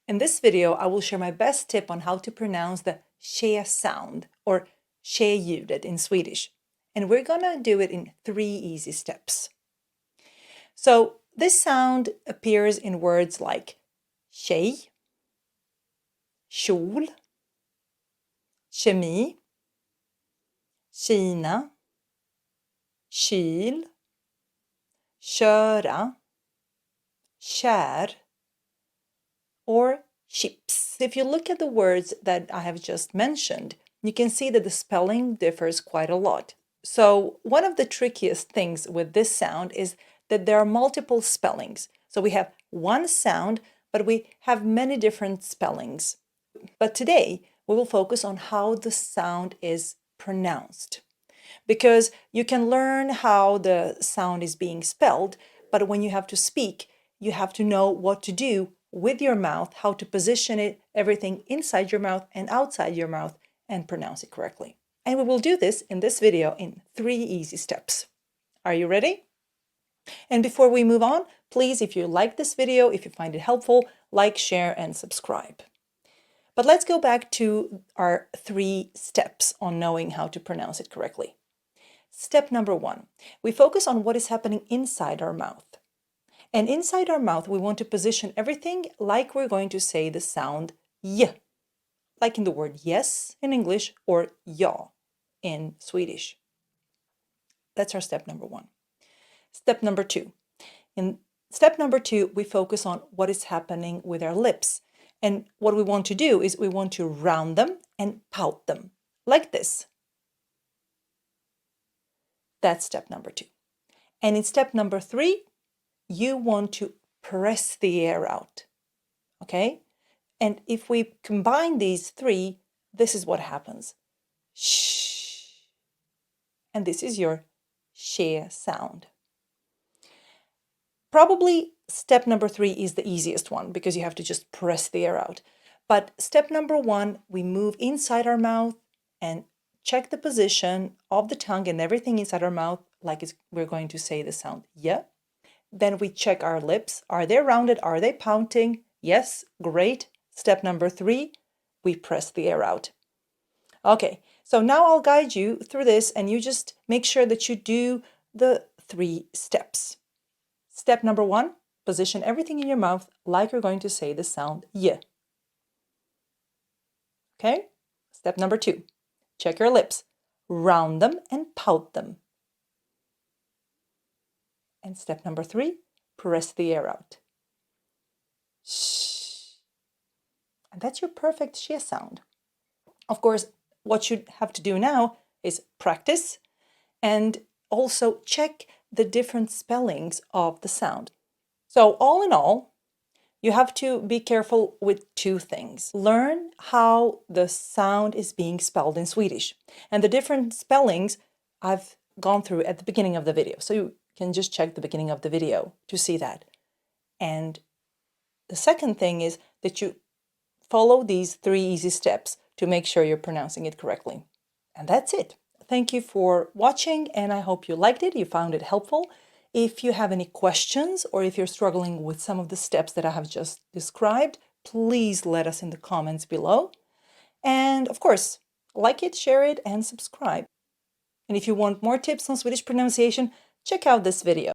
In this video, I will share my best tip on how to pronounce the she sound, or she-ljudet in Swedish. And we're gonna do it in 3 easy steps. So this sound appears in words like tjej, kjol, kemi, Kina, kyl, köra, kär, or chips. If you look at the words that I have just mentioned, you can see that the spelling differs quite a lot. So one of the trickiest things with this sound is that there are multiple spellings. So we have one sound, but we have many different spellings. But today we will focus on how the sound is pronounced. Because you can learn how the sound is being spelled, but when you have to speak, you have to know what to do with your mouth, how to position it, everything inside your mouth and outside your mouth, and pronounce it correctly. And we will do this in this video in 3 easy steps. Are you ready? And before we move on, please, if you like this video, if you find it helpful, like, share, and subscribe. But let's go back to our 3 steps on knowing how to pronounce it correctly. Step number 1, we focus on what is happening inside our mouth. And inside our mouth, we want to position everything like we're going to say the sound y, like in the word yes in English or ja in Swedish. That's our step number 1. Step number 2. In step number 2, we focus on what is happening with our lips. And what we want to do is we want to round them and pout them, like this. That's step number 2. And in step number 3, you want to press the air out, okay? And if we combine these 3, this is what happens. Shh. And this is your she sound. Probably step number 3 is the easiest one because you have to just press the air out. But step number 1, we move inside our mouth and check the position of the tongue and everything inside our mouth like we're going to say the sound yeah. Then we check our lips. Are they rounded? Are they pouting? Yes, great. Step number 3, we press the air out. Okay, so now I'll guide you through this and you just make sure that you do the 3 steps. Step number 1, position everything in your mouth like you're going to say the sound y. Okay? Step number 2, check your lips. Round them and pout them. And step number 3, press the air out. Shh. And that's your perfect she sound. Of course, what you have to do now is practice and also check the different spellings of the sound. So all in all, you have to be careful with 2 things. Learn how the sound is being spelled in Swedish. And the different spellings I've gone through at the beginning of the video. So you can just check the beginning of the video to see that. And the second thing is that you follow these 3 easy steps to make sure you're pronouncing it correctly. And that's it. Thank you for watching, and I hope you liked it, you found it helpful. If you have any questions or if you're struggling with some of the steps that I have just described, please let us in the comments below. And of course, like it, share it, and subscribe. And if you want more tips on Swedish pronunciation, check out this video.